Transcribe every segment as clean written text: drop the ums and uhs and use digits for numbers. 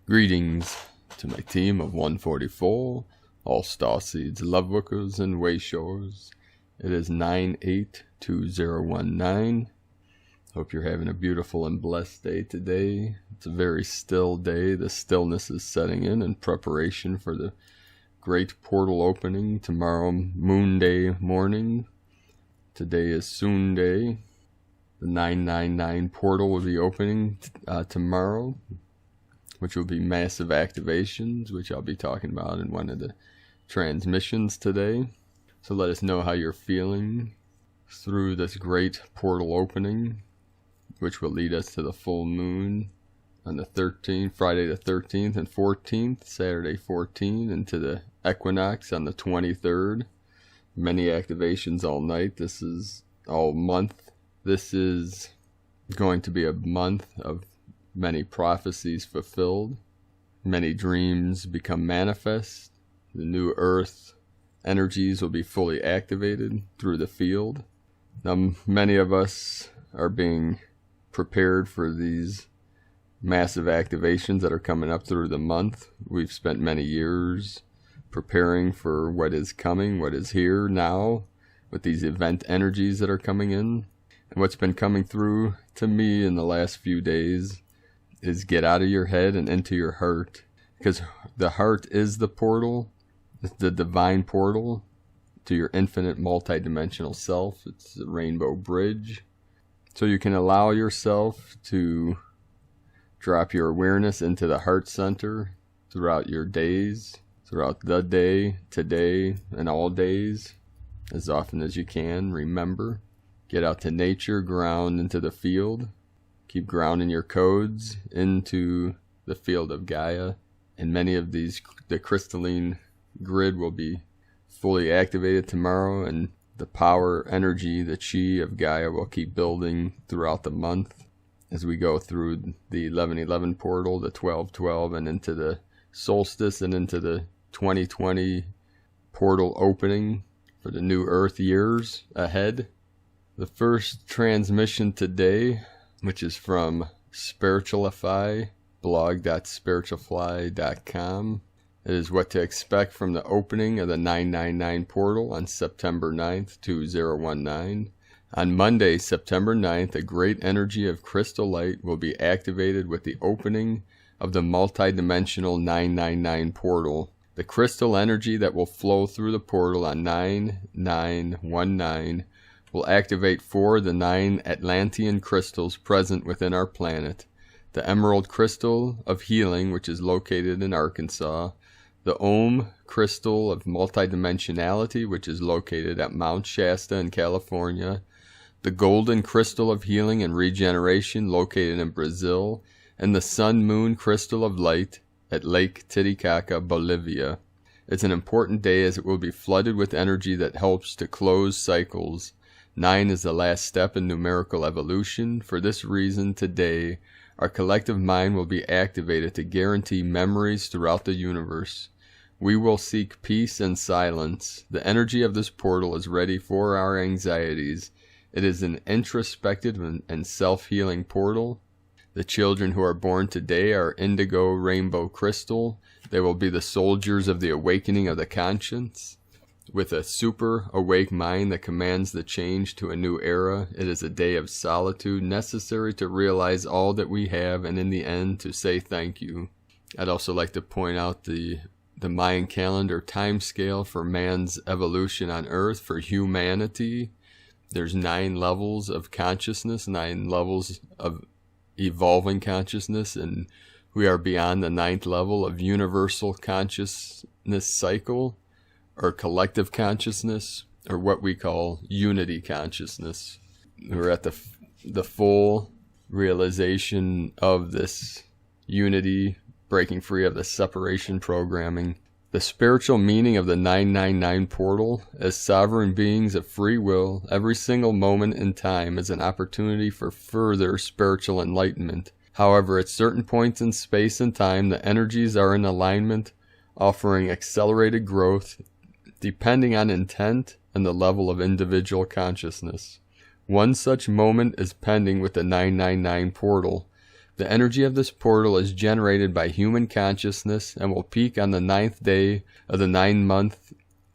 Greetings to my team of 144, all Starseeds, Lightworkers, and Wayshores. It is 9/8/2019. Hope you're having a beautiful and blessed day today. It's a very still day. The stillness is setting in preparation for the great portal opening tomorrow, Moon Day morning. Today is Soon Day. The 999 portal will be opening tomorrow, which will be massive activations, which I'll be talking about in one of the transmissions today. So let us know how you're feeling through this great portal opening, which will lead us to the full moon on the 13th, Friday the 13th and 14th, Saturday 14th, and to the equinox on the 23rd. Many activations all night. This is all month. This is going to be a month of many prophecies fulfilled. Many dreams become manifest. The new earth energies will be fully activated through the field. Now, many of us are being prepared for these massive activations that are coming up through the month. We've spent many years preparing for what is coming, what is here now, with these event energies that are coming in. And what's been coming through to me in the last few days is get out of your head and into your heart. Because the heart is the portal. It's the divine portal to your infinite multidimensional self. It's the rainbow bridge. So you can allow yourself to drop your awareness into the heart center throughout your days, throughout the day, today, and all days, as often as you can. Remember, get out to nature, ground into the field. Keep grounding your codes into the field of Gaia. And many of these, the crystalline grid will be fully activated tomorrow, and the power, energy, the chi of Gaia will keep building throughout the month as we go through the 11/11 portal, the 12/12, and into the solstice and into the 2020 portal opening for the new Earth years ahead. The first transmission today, which is from Spiritualify, blog.spiritualify.com. It is what to expect from the opening of the 999 portal on September 9th, 2019. On Monday, September 9th, a great energy of crystal light will be activated with the opening of the multidimensional 999 portal. The crystal energy that will flow through the portal on 9919 will activate 4 of the 9 Atlantean crystals present within our planet. The Emerald Crystal of Healing, which is located in Arkansas. The Om Crystal of Multidimensionality, which is located at Mount Shasta in California. The Golden Crystal of Healing and Regeneration, located in Brazil. And the Sun Moon Crystal of Light at Lake Titicaca, Bolivia. It's an important day as it will be flooded with energy that helps to close cycles. 9 is the last step in numerical evolution. For this reason, today, our collective mind will be activated to guarantee memories throughout the universe. We will seek peace and silence. The energy of this portal is ready for our anxieties. It is an introspective and self-healing portal. The children who are born today are indigo rainbow crystal. They will be the soldiers of the awakening of the conscience. With a super awake mind that commands the change to a new era, it is a day of solitude necessary to realize all that we have and in the end to say thank you. I'd also like to point out the Mayan calendar time scale for man's evolution on Earth, for humanity. There's 9 levels of consciousness, 9 levels of evolving consciousness, and we are beyond the 9th level of universal consciousness cycle, or collective consciousness, or what we call unity consciousness. We're at the full realization of this unity, breaking free of the separation programming. The spiritual meaning of the 999 portal, as sovereign beings of free will, every single moment in time is an opportunity for further spiritual enlightenment. However, at certain points in space and time, the energies are in alignment, offering accelerated growth depending on intent and the level of individual consciousness. One such moment is pending with the 999 portal. The energy of this portal is generated by human consciousness and will peak on the 9th day of the 9th month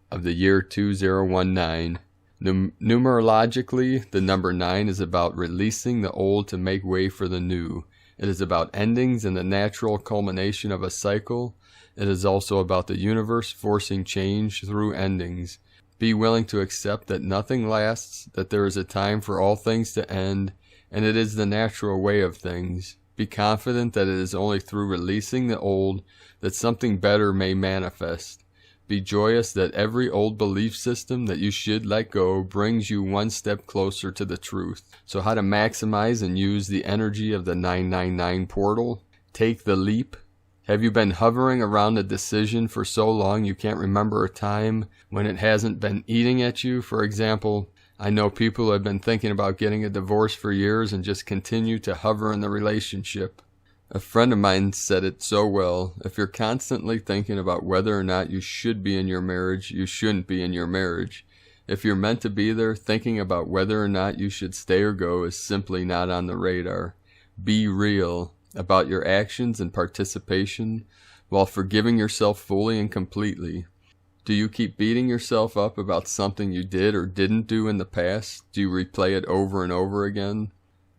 of the year 2019. Numerologically, the number 9 is about releasing the old to make way for the new. It is about endings and the natural culmination of a cycle. It is also about the universe forcing change through endings. Be willing to accept that nothing lasts, that there is a time for all things to end, and it is the natural way of things. Be confident that it is only through releasing the old that something better may manifest. Be joyous that every old belief system that you should let go brings you one step closer to the truth. So how to maximize and use the energy of the 999 portal? Take the leap. Have you been hovering around a decision for so long you can't remember a time when it hasn't been eating at you? For example, I know people who have been thinking about getting a divorce for years and just continue to hover in the relationship. A friend of mine said it so well: if you're constantly thinking about whether or not you should be in your marriage, you shouldn't be in your marriage. If you're meant to be there, thinking about whether or not you should stay or go is simply not on the radar. Be real about your actions and participation while forgiving yourself fully and completely. Do you keep beating yourself up about something you did or didn't do in the past? Do you replay it over and over again?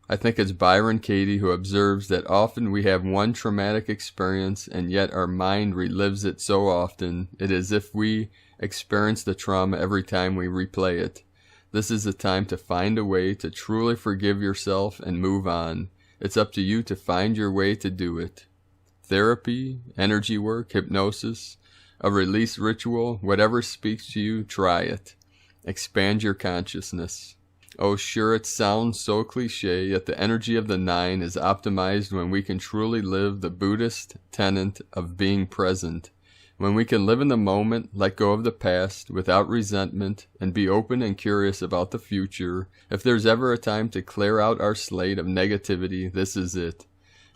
I think it's Byron Katie who observes that often we have one traumatic experience and yet our mind relives it so often, it is as if we experience the trauma every time we replay it. This is the time to find a way to truly forgive yourself and move on. It's up to you to find your way to do it. Therapy, energy work, hypnosis, a release ritual, whatever speaks to you, try it. Expand your consciousness. Oh, sure, it sounds so cliche, yet the energy of the 9 is optimized when we can truly live the Buddhist tenet of being present. When we can live in the moment, let go of the past without resentment, and be open and curious about the future. If there's ever a time to clear out our slate of negativity, this is it.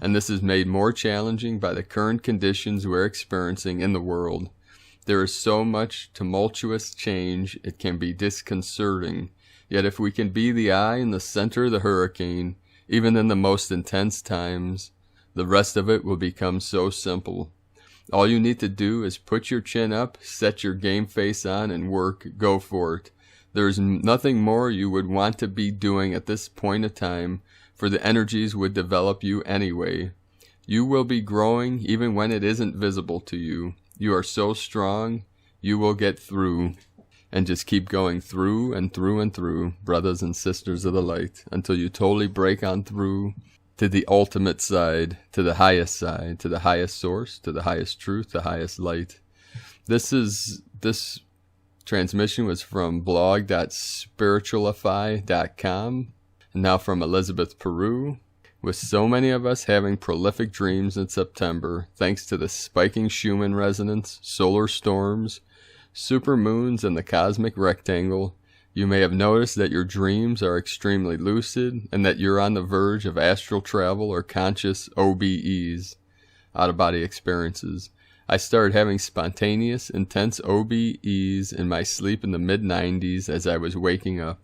And this is made more challenging by the current conditions we're experiencing in the world. There is so much tumultuous change, it can be disconcerting. Yet if we can be the eye in the center of the hurricane, even in the most intense times, the rest of it will become so simple. All you need to do is put your chin up, set your game face on, and work. Go for it. There is nothing more you would want to be doing at this point of time, for the energies would develop you anyway. You will be growing even when it isn't visible to you. You are so strong, you will get through. And just keep going through and through and through, brothers and sisters of the light, until you totally break on through to the ultimate side, to the highest source, to the highest truth, the highest light. This transmission was from blog.spiritualify.com, and now from Elizabeth, Peru. With so many of us having prolific dreams in September, thanks to the spiking Schumann resonance, solar storms, supermoons, and the cosmic rectangle, you may have noticed that your dreams are extremely lucid and that you're on the verge of astral travel or conscious OBEs, out-of-body experiences. I started having spontaneous, intense OBEs in my sleep in the mid-90s as I was waking up.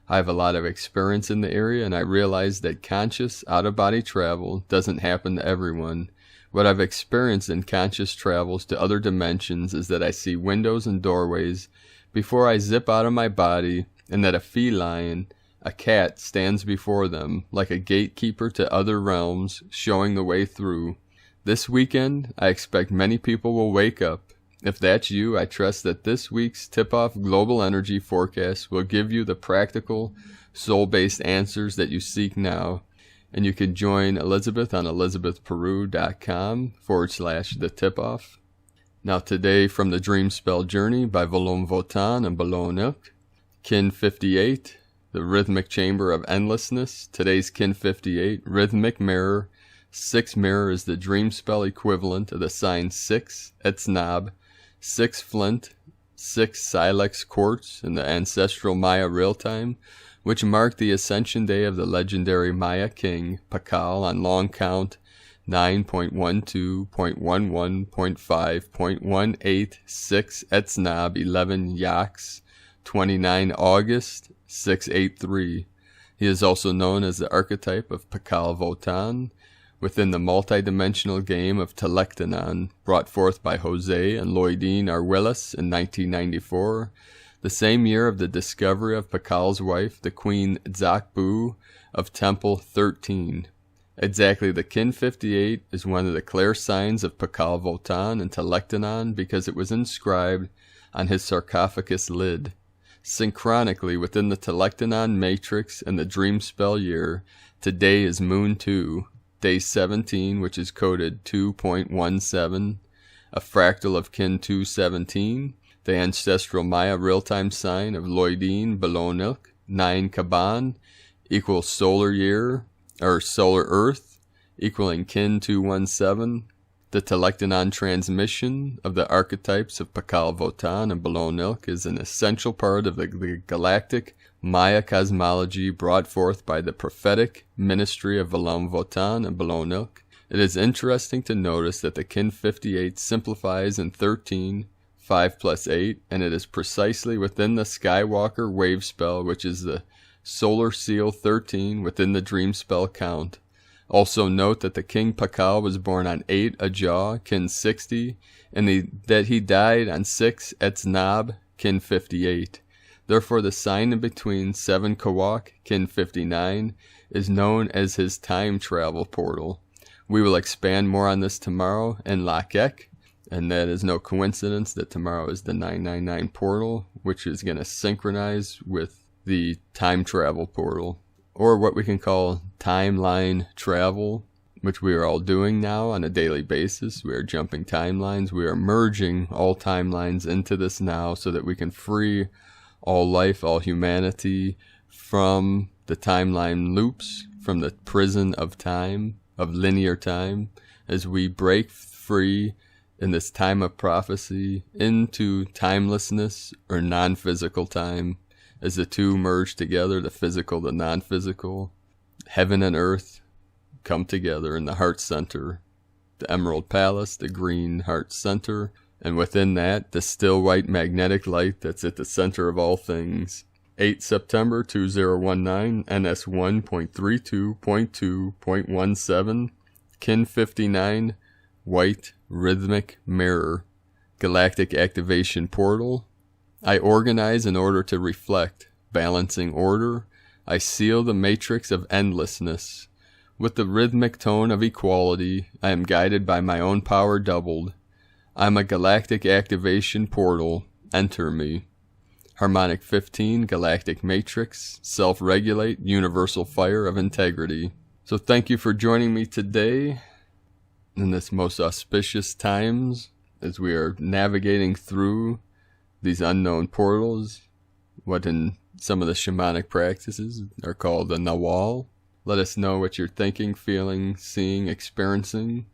I have a lot of experience in the area, and I realized that conscious, out-of-body travel doesn't happen to everyone. What I've experienced in conscious travels to other dimensions is that I see windows and doorways before I zip out of my body, and that a feline, a cat, stands before them, like a gatekeeper to other realms, showing the way through. This weekend, I expect many people will wake up. If that's you, I trust that this week's tip-off global energy forecast will give you the practical, soul-based answers that you seek now. And you can join Elizabeth on elizabethperu.com/the tip-off. Now today from the Dream Spell Journey by Volon Votan and Bologna. Kin 58, the Rhythmic Chamber of Endlessness. Today's Kin 58, Rhythmic Mirror. 6 Mirror is the Dream Spell equivalent of the sign 6, Etznab, 6 Flint, 6 Silex Quartz in the ancestral Maya real-time, which marked the Ascension Day of the legendary Maya king, Pakal, on long count 9.12.11.5.186 Etznab 11 Yax 29 August 683. He is also known as the archetype of Pakal Votan, within the multidimensional game of Telectanon, brought forth by Jose and Lloydine Arguelles in 1994, the same year of the discovery of Pakal's wife, the Queen Zakbu of Temple 13. Exactly, the Kin 58 is one of the clear signs of Pakal Votan and Telectanon because it was inscribed on his sarcophagus lid. Synchronically within the Telectanon matrix and the dream spell year, today is Moon 2, day 17, which is coded 2.17, a fractal of Kin 217, the ancestral Maya real-time sign of Lloydine Belonilk, 9 Kaban, equals solar year, or solar Earth, equaling Kin 217, the Telectanon transmission of the archetypes of Pakal Votan and Belonilk is an essential part of the galactic Maya cosmology brought forth by the prophetic ministry of Valam Votan and Belonilk. It is interesting to notice that the Kin 58 simplifies in 13, 5 plus 8, and it is precisely within the Skywalker wave spell, which is the Solar Seal 13 within the dream spell count. Also note that the King Pakal was born on 8 Ajah, Kin 60, and that he died on 6 Etznab, Kin 58. Therefore the sign in between 7 Kawak, Kin 59, is known as his time travel portal. We will expand more on this tomorrow in Lakek, and that is no coincidence that tomorrow is the 999 portal, which is going to synchronize with the time travel portal, or what we can call timeline travel, which we are all doing now on a daily basis. We are jumping timelines. We are merging all timelines into this now so that we can free all life, all humanity from the timeline loops, from the prison of time, of linear time, as we break free in this time of prophecy into timelessness or non-physical time. As the two merge together, the physical, the non-physical, heaven and earth come together in the heart center, the Emerald Palace, the green heart center, and within that, the still white magnetic light that's at the center of all things. 8 September 2019, NS 1.32.2.17, Kin 59, white rhythmic mirror, galactic activation portal. I organize in order to reflect, balancing order. I seal the matrix of endlessness. With the rhythmic tone of equality, I am guided by my own power doubled. I am a galactic activation portal. Enter me. Harmonic 15, galactic matrix, self-regulate, universal fire of integrity. So thank you for joining me today in this most auspicious times as we are navigating through these unknown portals, what in some of the shamanic practices are called the Nawal. Let us know what you're thinking, feeling, seeing, experiencing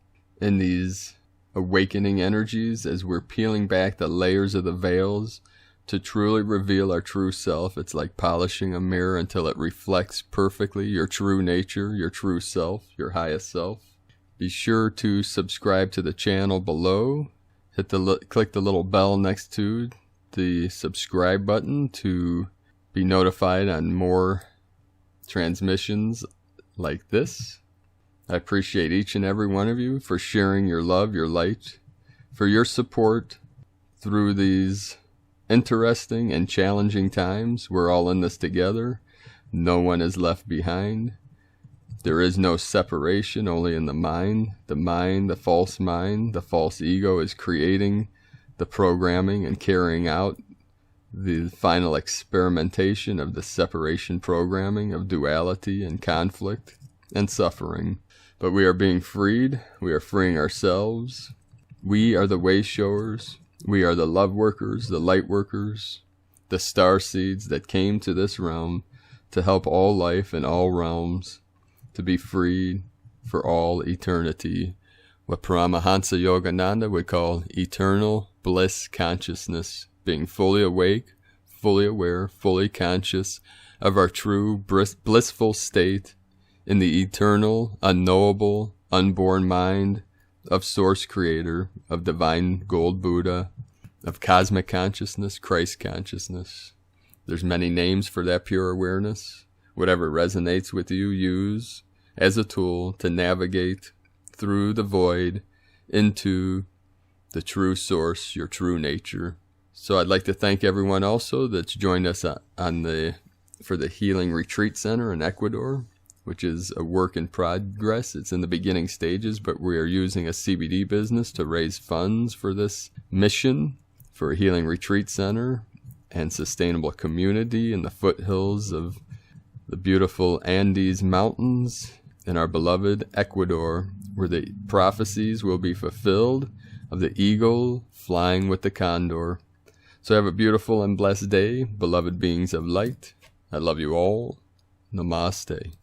in these awakening energies as we're peeling back the layers of the veils to truly reveal our true self. It's like polishing a mirror until it reflects perfectly your true nature, your true self, your highest self. Be sure to subscribe to the channel below. Click the little bell next to the subscribe button to be notified on more transmissions like this. I appreciate each and every one of you for sharing your love, your light, for your support through these interesting and challenging times. We're all in this together. No one is left behind. There is no separation, only in the mind. The false ego is creating the programming and carrying out the final experimentation of the separation programming of duality and conflict and suffering. But we are being freed. We are freeing ourselves. We are the way showers. We are the love workers, the light workers, the star seeds that came to this realm to help all life in all realms to be freed for all eternity. What Paramahansa Yogananda would call eternal bliss consciousness, being fully awake, fully aware, fully conscious of our true blissful state in the eternal, unknowable, unborn mind of Source Creator, of Divine Gold Buddha, of Cosmic Consciousness, Christ Consciousness. There's many names for that pure awareness. Whatever resonates with you, use. as a tool to navigate through the void into the true source, your true nature. So I'd like to thank everyone also that's joined us for the Healing Retreat Center in Ecuador, which is a work in progress. It's in the beginning stages, but we are using a CBD business to raise funds for this mission for a Healing Retreat Center and sustainable community in the foothills of the beautiful Andes Mountains in our beloved Ecuador, where the prophecies will be fulfilled of the eagle flying with the condor. So have a beautiful and blessed day, beloved beings of light. I love you all. Namaste.